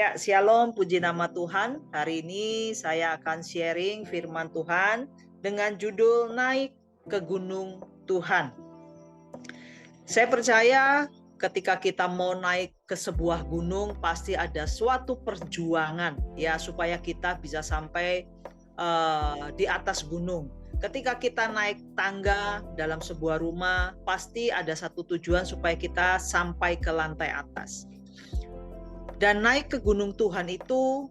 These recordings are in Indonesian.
Ya, Shalom, puji nama Tuhan. Hari ini saya akan sharing firman Tuhan dengan judul Naik ke Gunung Tuhan. Saya percaya ketika kita mau naik ke sebuah gunung, pasti ada suatu perjuangan ya supaya kita bisa sampai di atas gunung. Ketika kita naik tangga dalam sebuah rumah, pasti ada satu tujuan supaya kita sampai ke lantai atas. Dan naik ke gunung Tuhan itu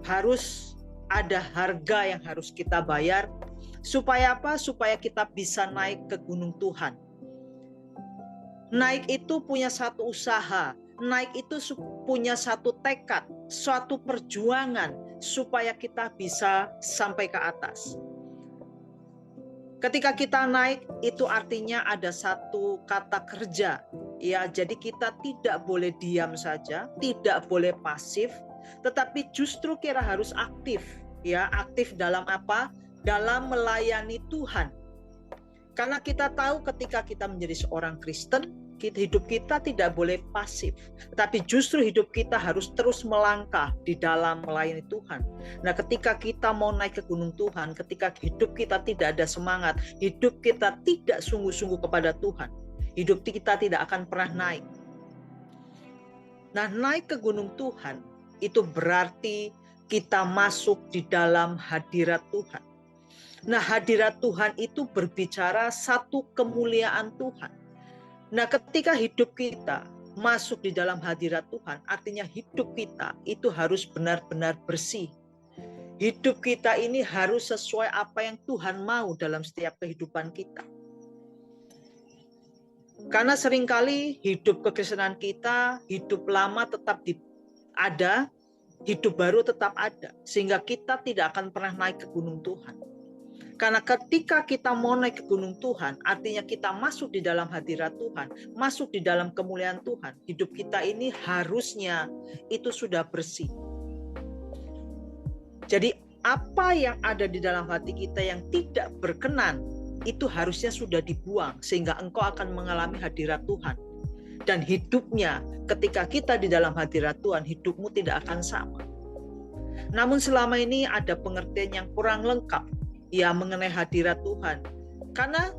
harus ada harga yang harus kita bayar. Supaya apa? Supaya kita bisa naik ke gunung Tuhan. Naik itu punya satu usaha. Naik itu punya satu tekad, suatu perjuangan supaya kita bisa sampai ke atas. Ketika kita naik itu artinya ada satu kata kerja. Ya, jadi kita tidak boleh diam saja, tidak boleh pasif, tetapi justru kita harus aktif. Ya, aktif dalam apa? Dalam melayani Tuhan. Karena kita tahu ketika kita menjadi seorang Kristen, hidup kita tidak boleh pasif, tapi justru hidup kita harus terus melangkah di dalam melayani Tuhan. Nah, ketika kita mau naik ke gunung Tuhan, ketika hidup kita tidak ada semangat, hidup kita tidak sungguh-sungguh kepada Tuhan, hidup kita tidak akan pernah naik. Nah, naik ke gunung Tuhan itu berarti kita masuk di dalam hadirat Tuhan. Nah, hadirat Tuhan itu berbicara satu kemuliaan Tuhan. Nah, ketika hidup kita masuk di dalam hadirat Tuhan, artinya hidup kita itu harus benar-benar bersih. Hidup kita ini harus sesuai apa yang Tuhan mau dalam setiap kehidupan kita. Karena seringkali hidup kekristenan kita, hidup lama tetap ada, hidup baru tetap ada. Sehingga kita tidak akan pernah naik ke gunung Tuhan. Karena ketika kita mau naik ke gunung Tuhan, artinya kita masuk di dalam hadirat Tuhan, masuk di dalam kemuliaan Tuhan. Hidup kita ini harusnya itu sudah bersih. Jadi apa yang ada di dalam hati kita yang tidak berkenan, itu harusnya sudah dibuang, sehingga engkau akan mengalami hadirat Tuhan. Dan hidupnya ketika kita di dalam hadirat Tuhan, hidupmu tidak akan sama. Namun selama ini ada pengertian yang kurang lengkap ya mengenai hadirat Tuhan. Karena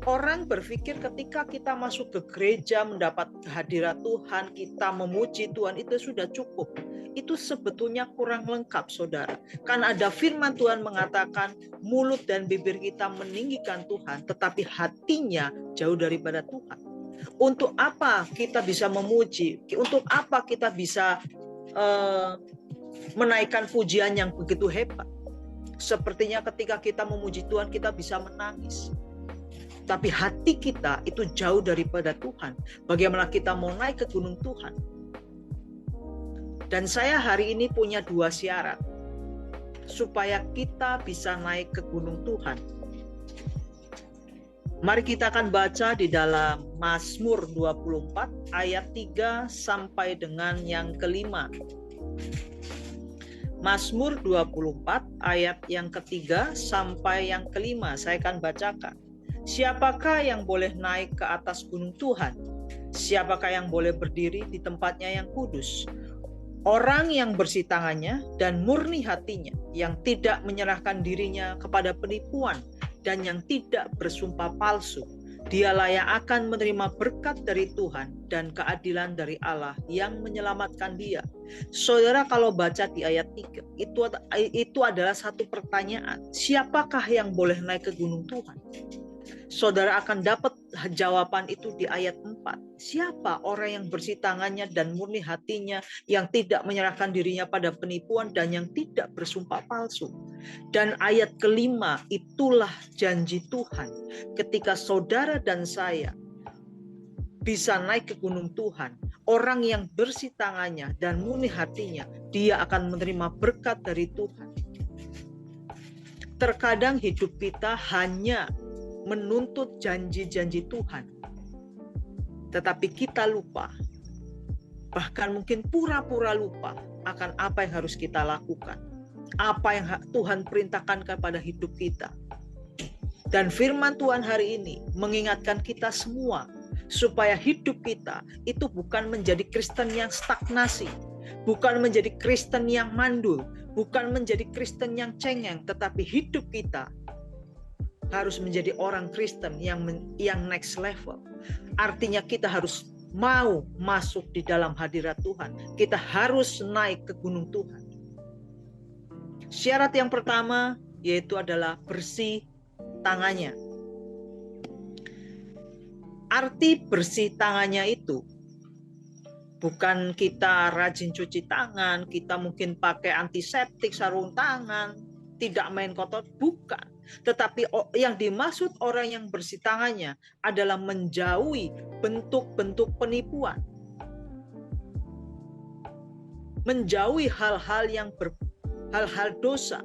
orang berpikir ketika kita masuk ke gereja mendapat hadirat Tuhan, kita memuji Tuhan itu sudah cukup. Itu sebetulnya kurang lengkap, saudara. Karena ada firman Tuhan mengatakan mulut dan bibir kita meninggikan Tuhan, tetapi hatinya jauh daripada Tuhan. Untuk apa kita bisa memuji? Untuk apa kita bisa menaikkan pujian yang begitu hebat? Sepertinya ketika kita memuji Tuhan, kita bisa menangis. Tapi hati kita itu jauh daripada Tuhan. Bagaimana kita mau naik ke gunung Tuhan? Dan saya hari ini punya dua syarat supaya kita bisa naik ke gunung Tuhan. Mari kita akan baca di dalam Mazmur 24 ayat 3 sampai dengan yang kelima. Mazmur 24 ayat yang ketiga sampai yang kelima saya akan bacakan. Siapakah yang boleh naik ke atas gunung Tuhan? Siapakah yang boleh berdiri di tempatnya yang kudus? Orang yang bersih tangannya dan murni hatinya, yang tidak menyerahkan dirinya kepada penipuan dan yang tidak bersumpah palsu. Dialah yang akan menerima berkat dari Tuhan dan keadilan dari Allah yang menyelamatkan dia. Saudara, kalau baca di ayat 3, itu adalah satu pertanyaan. Siapakah yang boleh naik ke gunung Tuhan? Saudara akan dapat jawaban itu di ayat 4. Siapa orang yang bersih tangannya dan murni hatinya, yang tidak menyerahkan dirinya pada penipuan dan yang tidak bersumpah palsu. Dan ayat kelima, itulah janji Tuhan. Ketika saudara dan saya bisa naik ke gunung Tuhan, orang yang bersih tangannya dan murni hatinya, dia akan menerima berkat dari Tuhan. Terkadang hidup kita hanya menuntut janji-janji Tuhan, tetapi kita lupa, bahkan mungkin pura-pura lupa akan apa yang harus kita lakukan, apa yang Tuhan perintahkan kepada hidup kita. Dan firman Tuhan hari ini mengingatkan kita semua supaya hidup kita itu bukan menjadi Kristen yang stagnasi, bukan menjadi Kristen yang mandul, bukan menjadi Kristen yang cengeng, tetapi hidup kita harus menjadi orang Kristen yang next level. Artinya kita harus mau masuk di dalam hadirat Tuhan. Kita harus naik ke gunung Tuhan. Syarat yang pertama yaitu adalah bersih tangannya. Arti bersih tangannya itu bukan kita rajin cuci tangan, kita mungkin pakai antiseptik, sarung tangan, tidak main kotor, bukan. Tetapi yang dimaksud orang yang bersih tangannya adalah menjauhi bentuk-bentuk penipuan. Menjauhi hal-hal dosa.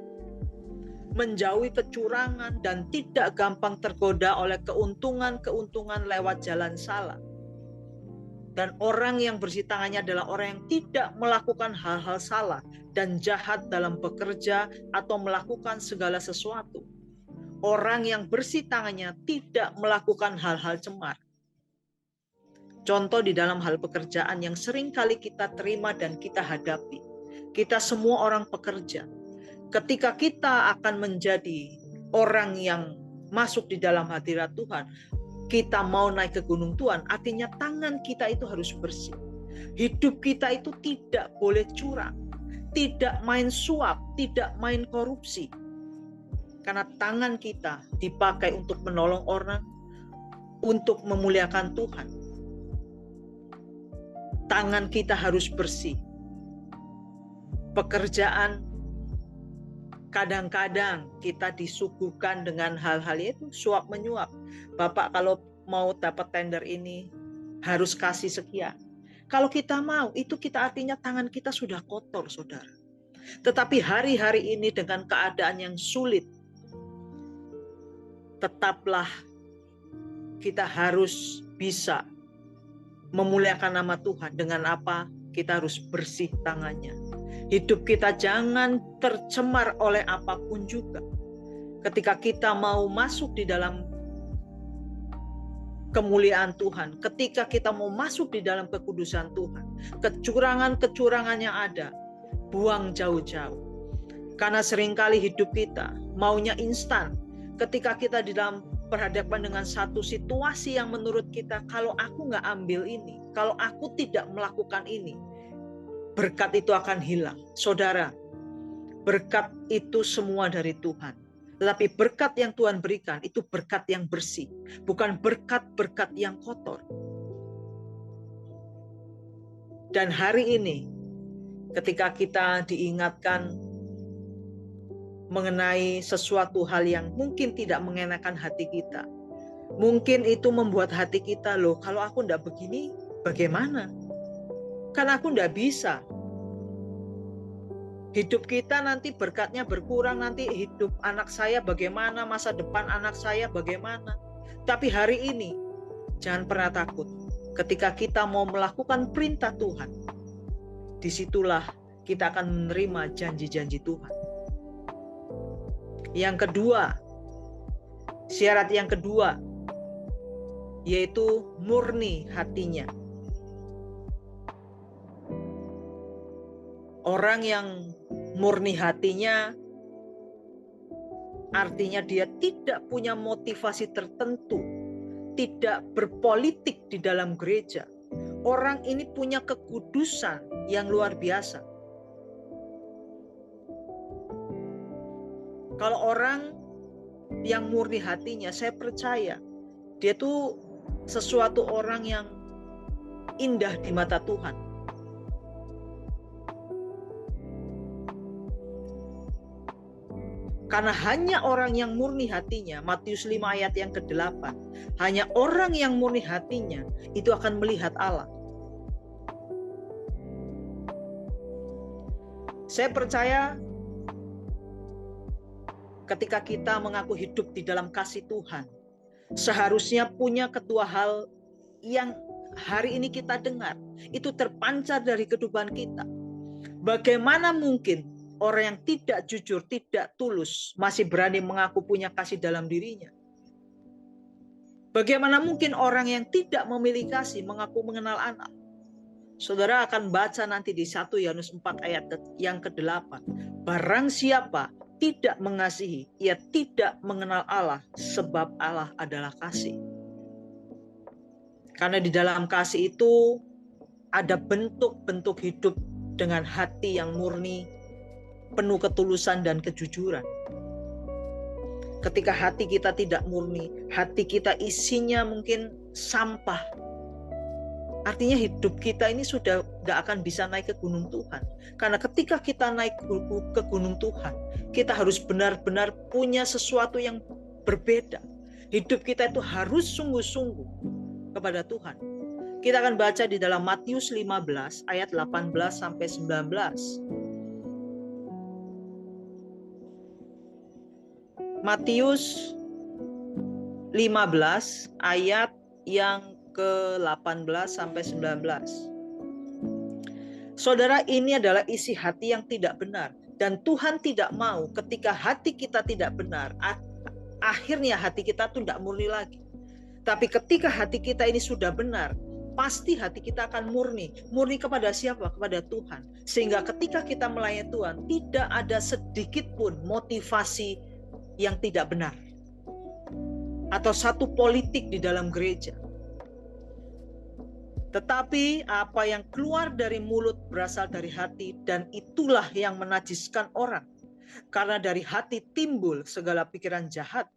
Menjauhi kecurangan dan tidak gampang tergoda oleh keuntungan-keuntungan lewat jalan salah. Dan orang yang bersih tangannya adalah orang yang tidak melakukan hal-hal salah dan jahat dalam bekerja atau melakukan segala sesuatu. Orang yang bersih tangannya tidak melakukan hal-hal cemar. Contoh di dalam hal pekerjaan yang sering kali kita terima dan kita hadapi. Kita semua orang pekerja. Ketika kita akan menjadi orang yang masuk di dalam hadirat Tuhan, kita mau naik ke gunung Tuhan, artinya tangan kita itu harus bersih. Hidup kita itu tidak boleh curang, tidak main suap, tidak main korupsi. Karena tangan kita dipakai untuk menolong orang, untuk memuliakan Tuhan. Tangan kita harus bersih. Pekerjaan, kadang-kadang kita disuguhkan dengan hal-hal itu suap menyuap. Bapak kalau mau dapat tender ini harus kasih sekian. Kalau kita mau, itu kita artinya tangan kita sudah kotor, saudara. Tetapi hari-hari ini dengan keadaan yang sulit, tetaplah kita harus bisa memuliakan nama Tuhan. Dengan apa? Kita harus bersih tangannya. Hidup kita jangan tercemar oleh apapun juga. Ketika kita mau masuk di dalam kemuliaan Tuhan, ketika kita mau masuk di dalam kekudusan Tuhan, kecurangan-kecurangan yang ada, buang jauh-jauh. Karena seringkali hidup kita maunya instan. Ketika kita di dalam berhadapan dengan satu situasi yang menurut kita, kalau aku nggak ambil ini, kalau aku tidak melakukan ini, berkat itu akan hilang. Saudara, berkat itu semua dari Tuhan. Tetapi berkat yang Tuhan berikan itu berkat yang bersih, bukan berkat-berkat yang kotor. Dan hari ini, ketika kita diingatkan mengenai sesuatu hal yang mungkin tidak mengenakan hati kita, mungkin itu membuat hati kita, loh kalau aku tidak begini, bagaimana? Kan aku tidak bisa. Hidup kita nanti berkatnya berkurang, nanti hidup anak saya bagaimana, masa depan anak saya bagaimana. Tapi hari ini, jangan pernah takut. Ketika kita mau melakukan perintah Tuhan, disitulah kita akan menerima janji-janji Tuhan. Yang kedua, syarat yang kedua, yaitu murni hatinya. Orang yang murni hatinya artinya dia tidak punya motivasi tertentu, tidak berpolitik di dalam gereja. Orang ini punya kekudusan yang luar biasa. Kalau orang yang murni hatinya, saya percaya dia tuh sesuatu orang yang indah di mata Tuhan. Karena hanya orang yang murni hatinya, Matius 5 ayat yang ke-8, hanya orang yang murni hatinya itu akan melihat Allah. Saya percaya ketika kita mengaku hidup di dalam kasih Tuhan, seharusnya punya kedua hal yang hari ini kita dengar, itu terpancar dari kehidupan kita. Bagaimana mungkin orang yang tidak jujur, tidak tulus, masih berani mengaku punya kasih dalam dirinya? Bagaimana mungkin orang yang tidak memiliki kasih mengaku mengenal Allah? Saudara akan baca nanti di 1 Yohanes 4 ayat yang ke-8. Barang siapa tidak mengasihi, ia tidak mengenal Allah, sebab Allah adalah kasih. Karena di dalam kasih itu ada bentuk-bentuk hidup dengan hati yang murni, penuh ketulusan dan kejujuran. Ketika hati kita tidak murni, hati kita isinya mungkin sampah. Artinya hidup kita ini sudah gak akan bisa naik ke gunung Tuhan. Karena ketika kita naik ke gunung Tuhan, kita harus benar-benar punya sesuatu yang berbeda. Hidup kita itu harus sungguh-sungguh kepada Tuhan. Kita akan baca di dalam Matius 15 ayat 18 sampai 19. Matius 15 ayat yang ke-18 sampai 19. Saudara, ini adalah isi hati yang tidak benar, dan Tuhan tidak mau ketika hati kita tidak benar, akhirnya hati kita tuh tidak murni lagi. Tapi ketika hati kita ini sudah benar, pasti hati kita akan murni. Murni kepada siapa? Kepada Tuhan. Sehingga ketika kita melayani Tuhan, tidak ada sedikit pun motivasi yang tidak benar. Atau satu politik di dalam gereja. Tetapi apa yang keluar dari mulut berasal dari hati, dan itulah yang menajiskan orang. Karena dari hati timbul segala pikiran jahat,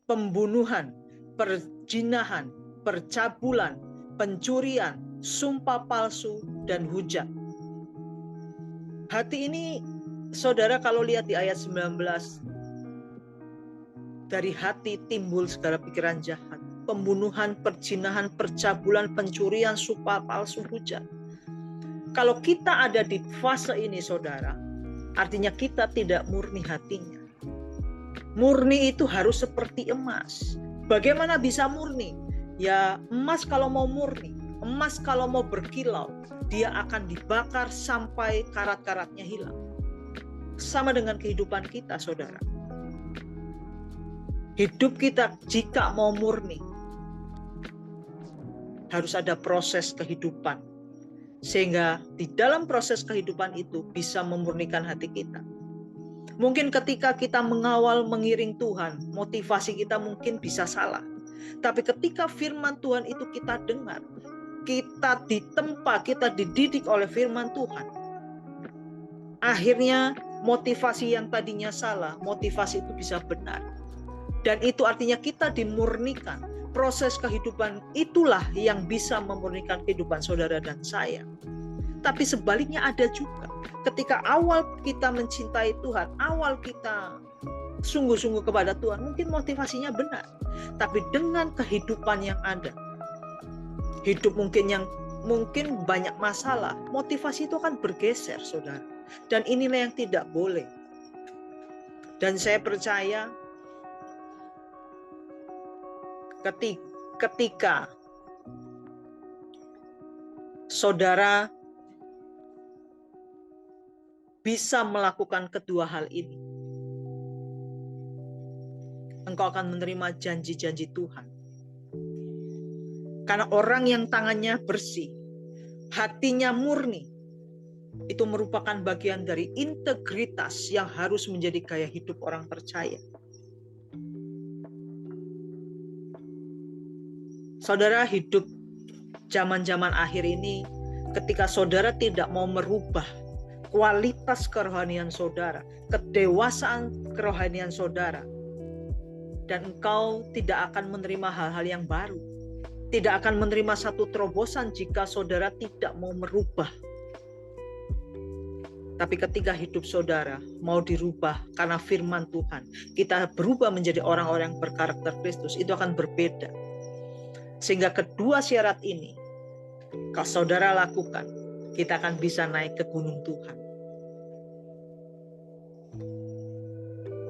pembunuhan, perzinahan, percabulan, pencurian, sumpah palsu, dan hujat. Hati ini, saudara, kalau lihat di ayat 19, dari hati timbul segala pikiran jahat, pembunuhan, perzinahan, percabulan, pencurian, sumpah palsu, hujat. Kalau kita ada di fase ini, saudara, artinya kita tidak murni hatinya. Murni itu harus seperti emas. Bagaimana bisa murni? Ya, emas kalau mau murni, emas kalau mau berkilau, dia akan dibakar sampai karat-karatnya hilang. Sama dengan kehidupan kita, saudara. Hidup kita jika mau murni, harus ada proses kehidupan. Sehingga di dalam proses kehidupan itu bisa memurnikan hati kita. Mungkin ketika kita mengawal mengiring Tuhan, motivasi kita mungkin bisa salah. Tapi ketika firman Tuhan itu kita dengar, kita ditempa, kita dididik oleh firman Tuhan, akhirnya motivasi yang tadinya salah, motivasi itu bisa benar. Dan itu artinya kita dimurnikan. Proses kehidupan itulah yang bisa memurnikan kehidupan saudara dan saya. Tapi sebaliknya ada juga. Ketika awal kita mencintai Tuhan, awal kita sungguh-sungguh kepada Tuhan, mungkin motivasinya benar. Tapi dengan kehidupan yang ada, hidup mungkin banyak masalah, motivasi itu akan bergeser, saudara. Dan inilah yang tidak boleh. Dan saya percaya ketika saudara bisa melakukan kedua hal ini, engkau akan menerima janji-janji Tuhan. Karena orang yang tangannya bersih, hatinya murni, itu merupakan bagian dari integritas yang harus menjadi gaya hidup orang percaya. Saudara, hidup zaman-zaman akhir ini, ketika saudara tidak mau merubah kualitas kerohanian saudara, kedewasaan kerohanian saudara, dan engkau tidak akan menerima hal-hal yang baru, tidak akan menerima satu terobosan jika saudara tidak mau merubah. Tapi ketika hidup saudara mau dirubah karena firman Tuhan, kita berubah menjadi orang-orang yang berkarakter Kristus, itu akan berbeda. Sehingga kedua syarat ini, kalau saudara lakukan, kita akan bisa naik ke gunung Tuhan.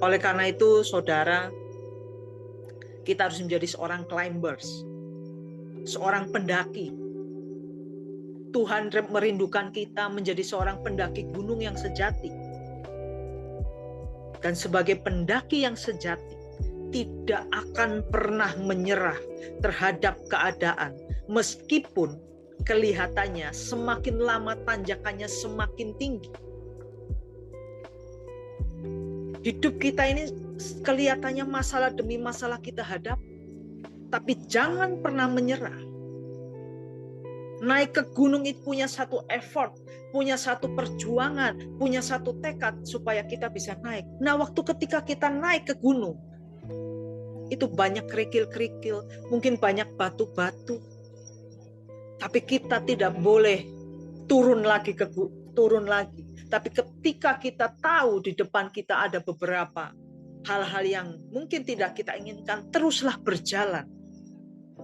Oleh karena itu, saudara, kita harus menjadi seorang climbers, seorang pendaki. Tuhan merindukan kita menjadi seorang pendaki gunung yang sejati. Dan sebagai pendaki yang sejati, tidak akan pernah menyerah terhadap keadaan, meskipun kelihatannya, semakin lama tanjakannya semakin tinggi. Hidup kita ini kelihatannya masalah demi masalah kita hadap, tapi jangan pernah menyerah. Naik ke gunung itu punya satu effort, punya satu perjuangan, punya satu tekad supaya kita bisa naik. Nah, waktu ketika kita naik ke gunung, itu banyak kerikil-kerikil, mungkin banyak batu-batu. Tapi kita tidak boleh turun lagi. Tapi ketika kita tahu di depan kita ada beberapa hal-hal yang mungkin tidak kita inginkan, teruslah berjalan.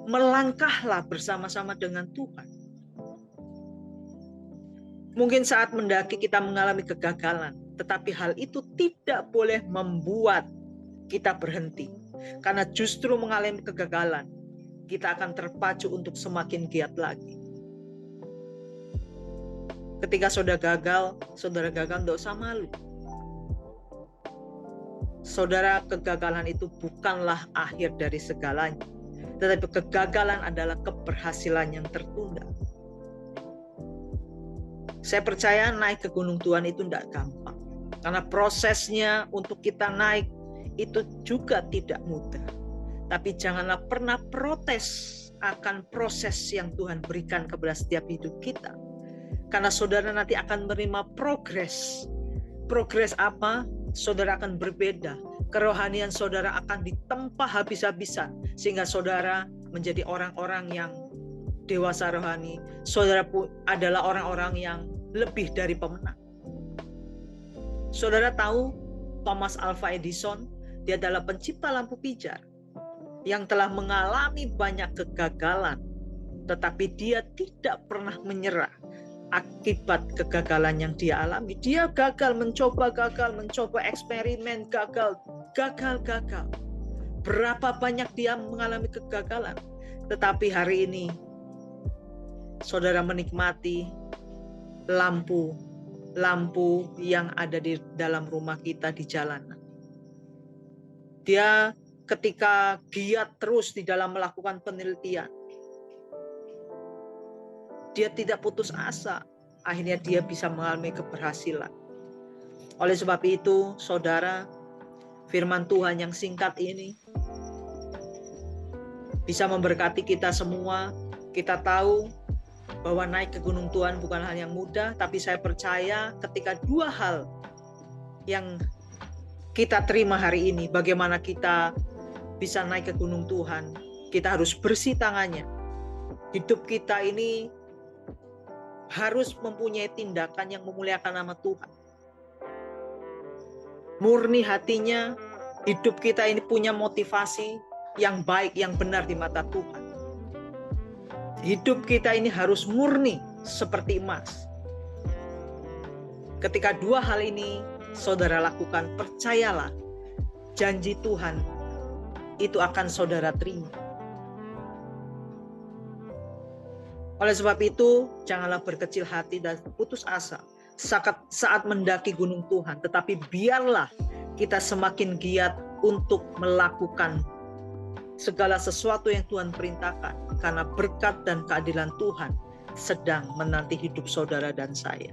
Melangkahlah bersama-sama dengan Tuhan. Mungkin saat mendaki kita mengalami kegagalan, tetapi hal itu tidak boleh membuat kita berhenti. Karena justru mengalami kegagalan, kita akan terpacu untuk semakin giat lagi. Ketika saudara gagal, tidak usah malu. Saudara, kegagalan itu bukanlah akhir dari segalanya. Tetapi kegagalan adalah keberhasilan yang tertunda. Saya percaya naik ke gunung Tuhan itu tidak gampang. Karena prosesnya untuk kita naik itu juga tidak mudah. Tapi janganlah pernah protes akan proses yang Tuhan berikan kepada setiap hidup kita. Karena saudara nanti akan menerima progres. Progres apa? Saudara akan berbeda. Kerohanian saudara akan ditempa habis-habisan. Sehingga saudara menjadi orang-orang yang dewasa rohani. Saudara adalah orang-orang yang lebih dari pemenang. Saudara tahu Thomas Alva Edison, dia adalah pencipta lampu pijar yang telah mengalami banyak kegagalan. Tetapi dia tidak pernah menyerah. Akibat kegagalan yang dia alami, dia gagal, mencoba eksperimen, gagal. Berapa banyak dia mengalami kegagalan, tetapi hari ini saudara menikmati lampu yang ada di dalam rumah kita di jalanan. Dia ketika giat terus di dalam melakukan penelitian, dia tidak putus asa. Akhirnya dia bisa mengalami keberhasilan. Oleh sebab itu, saudara, firman Tuhan yang singkat ini bisa memberkati kita semua. Kita tahu bahwa naik ke gunung Tuhan bukan hal yang mudah, tapi saya percaya ketika dua hal yang kita terima hari ini, bagaimana kita bisa naik ke gunung Tuhan, kita harus bersih tangannya. Hidup kita ini harus mempunyai tindakan yang memuliakan nama Tuhan. Murni hatinya, hidup kita ini punya motivasi yang baik, yang benar di mata Tuhan. Hidup kita ini harus murni seperti emas. Ketika dua hal ini saudara lakukan, percayalah, janji Tuhan itu akan saudara terima. Oleh sebab itu, janganlah berkecil hati dan putus asa saat mendaki gunung Tuhan. Tetapi biarlah kita semakin giat untuk melakukan segala sesuatu yang Tuhan perintahkan. Karena berkat dan keadilan Tuhan sedang menanti hidup saudara dan saya.